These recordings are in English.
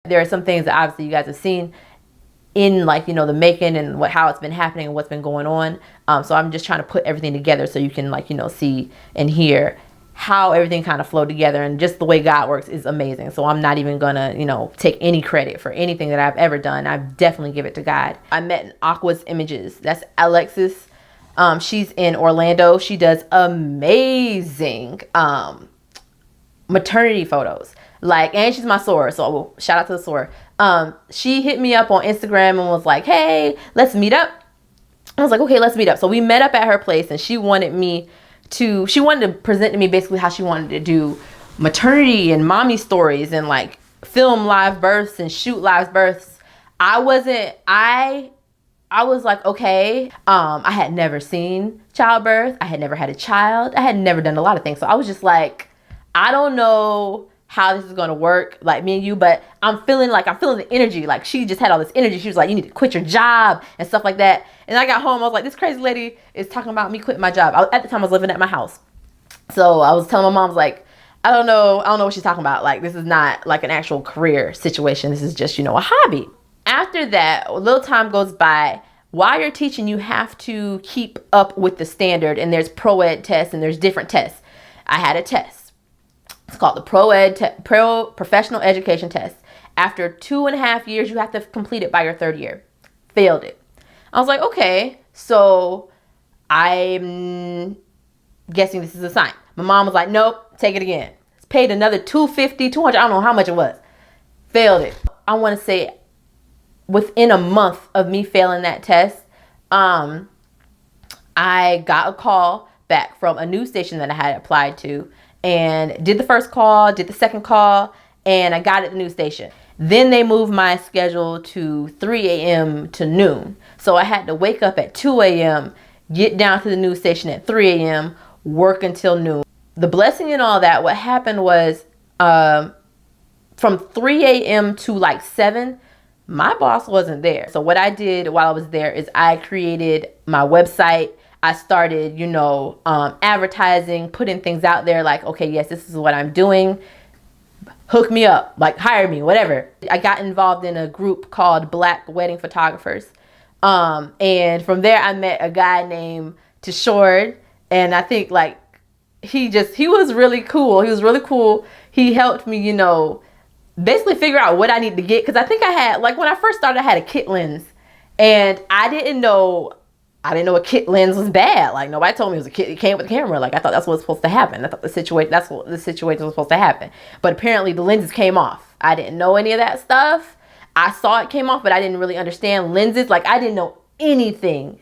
There are some things that obviously you guys have seen in, like, you know, the making and how it's been happening and what's been going on. So I'm just trying to put everything together so you can, like, you know, see and hear how everything kind of flowed together, and just the way God works is amazing. So I'm not even gonna, you know, take any credit for anything that I've ever done. I definitely give it to God. I met in Aqua's Images. That's Alexis. She's in Orlando. She does amazing maternity photos. Like, and she's my soror, so shout out to the soror. She hit me up on Instagram and was like, hey, let's meet up. I was like, okay, let's meet up. So we met up at her place, and she wanted to present to me basically how she wanted to do maternity and mommy stories and like film live births and shoot live births. I was like, okay. I had never seen childbirth. I had never had a child. I had never done a lot of things. So I was just like, I don't know how this is going to work, like me and you, but I'm feeling the energy. Like, she just had all this energy. She was like, you need to quit your job and stuff like that. And I got home, I was like, this crazy lady is talking about me quitting my job. At the time I was living at my house. So I was telling my mom, I was like, I don't know what she's talking about. Like, this is not like an actual career situation. This is just, you know, a hobby. After that, a little time goes by. While you're teaching, you have to keep up with the standard, and there's pro ed tests and there's different tests. I had a test. It's called the Pro Professional Education Test. After 2.5 years, you have to complete it by your 3rd year. Failed it. I was like, okay, so I'm guessing this is a sign. My mom was like, nope, take it again. It's paid another $250, $200, I don't know how much it was. Failed it. I want to say within a month of me failing that test, I got a call back from a news station that I had applied to, and did the first call, did the second call, and I got at the news station. Then they moved my schedule to 3 a.m. to noon. So I had to wake up at 2 a.m., get down to the news station at 3 a.m., work until noon. The blessing in all that, what happened was from 3 a.m. to like 7, my boss wasn't there. So what I did while I was there is I created my website. I started, you know, advertising, putting things out there like, okay, yes, this is what I'm doing. Hook me up, like hire me, whatever. I got involved in a group called Black Wedding Photographers. And from there, I met a guy named Tashord. And I think like, he was really cool. He was really cool. He helped me, you know, basically figure out what I need to get. Cause I think I had, like when I first started, I had a kit lens, and I didn't know a kit lens was bad. Like, nobody told me it was a kit. It came with a camera. Like, I thought that's what was supposed to happen. I thought that's what the situation was supposed to happen. But apparently the lenses came off. I didn't know any of that stuff. I saw it came off, but I didn't really understand lenses. Like, I didn't know anything.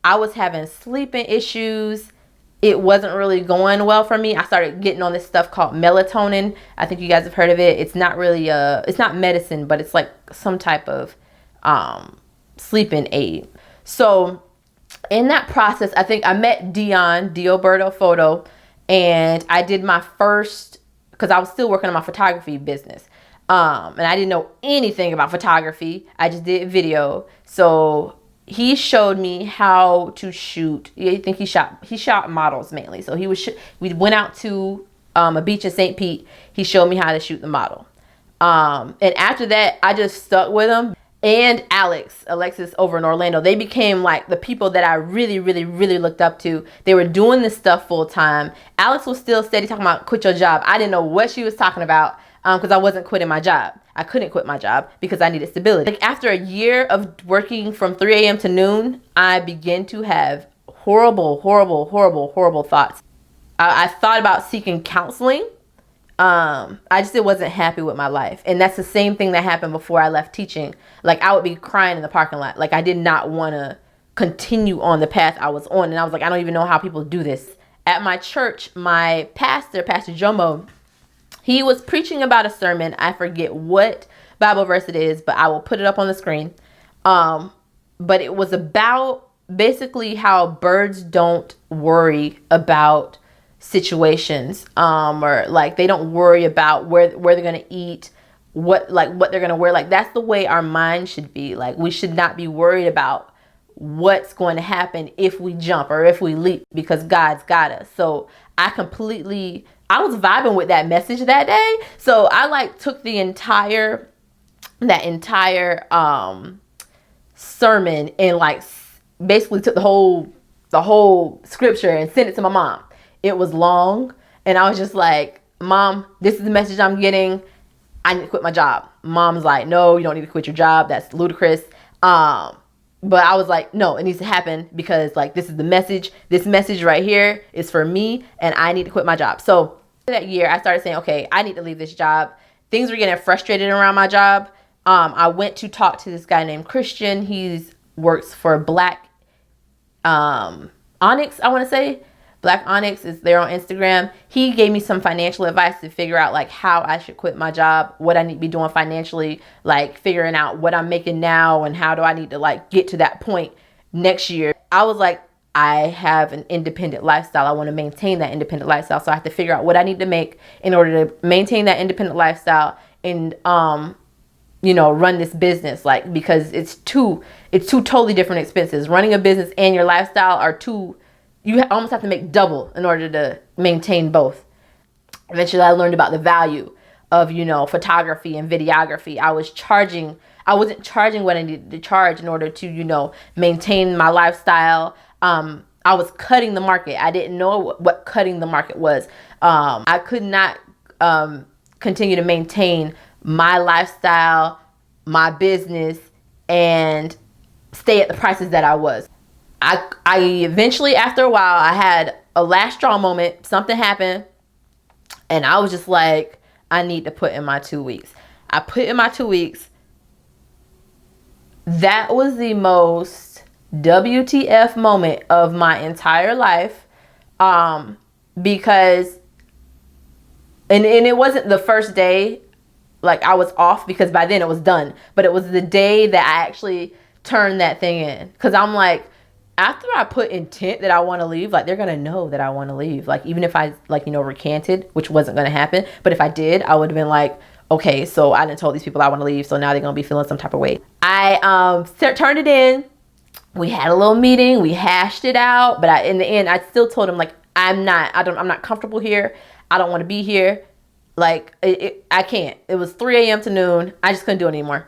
I was having sleeping issues. It wasn't really going well for me. I started getting on this stuff called melatonin. I think you guys have heard of it. It's not really it's not medicine, but it's like some type of sleeping aid. So in that process, I think I met Dioberto Photo, and I did my first, because I was still working on my photography business. And I didn't know anything about photography. I just did video. So he showed me how to shoot. I think he shot models mainly. So we went out to a beach in St. Pete. He showed me how to shoot the model. And after that, I just stuck with him. And Alexis over in Orlando, they became like the people that I really, really, really looked up to. They were doing this stuff full time. Alex was still steady talking about quit your job. I didn't know what she was talking about because I wasn't quitting my job. I couldn't quit my job because I needed stability. Like, after a year of working from 3 a.m. to noon, I began to have horrible, horrible, horrible, horrible thoughts. I thought about seeking counseling. It wasn't happy with my life. And that's the same thing that happened before I left teaching. Like, I would be crying in the parking lot. Like, I did not want to continue on the path I was on. And I was like, I don't even know how people do this. At my church, my pastor, Pastor Jomo, he was preaching about a sermon. I forget what Bible verse it is, but I will put it up on the screen. But it was about basically how birds don't worry about situations, or like they don't worry about where they're gonna eat, what they're gonna wear. Like, that's the way our mind should be. Like, we should not be worried about what's going to happen if we jump or if we leap, because God's got us. So I I was vibing with that message that day. So I like took that entire sermon and like basically took the whole scripture and sent it to my mom. It was long, and I was just like, Mom, this is the message I'm getting. I need to quit my job. Mom's like, no, you don't need to quit your job. That's ludicrous. But I was like, no, it needs to happen because like this is the message. This message right here is for me, and I need to quit my job. So that year I started saying, okay, I need to leave this job. Things were getting frustrated around my job. I went to talk to this guy named Christian. He works for Black Onyx, I want to say. Black Onyx is there on Instagram. He gave me some financial advice to figure out like how I should quit my job, what I need to be doing financially, like figuring out what I'm making now and how do I need to like get to that point next year. I was like, I have an independent lifestyle. I want to maintain that independent lifestyle. So I have to figure out what I need to make in order to maintain that independent lifestyle and, run this business, like, because it's two totally different expenses. Running a business and your lifestyle are you almost have to make double in order to maintain both. Eventually I learned about the value of, photography and videography. I wasn't charging what I needed to charge in order to, maintain my lifestyle. I was cutting the market. I didn't know what cutting the market was. I could not continue to maintain my lifestyle, my business, and stay at the prices that I was. I eventually, after a while, I had a last straw moment. Something happened, and I was just like, I need to put in my 2 weeks. I put in my 2 weeks. That was the most WTF moment of my entire life, because, and it wasn't the first day, like I was off, because by then it was done, but it was the day that I actually turned that thing in, because I'm like, after I put intent that I want to leave, like they're going to know that I want to leave. Like even if I recanted, which wasn't going to happen, but if I did, I would have been like, okay, so I didn't told these people I want to leave, so now they're going to be feeling some type of way. I turned it in. We had a little meeting, we hashed it out, but in the end I still told him like I'm not comfortable here. I don't want to be here. Like I can't. It was 3 a.m. to noon. I just couldn't do it anymore.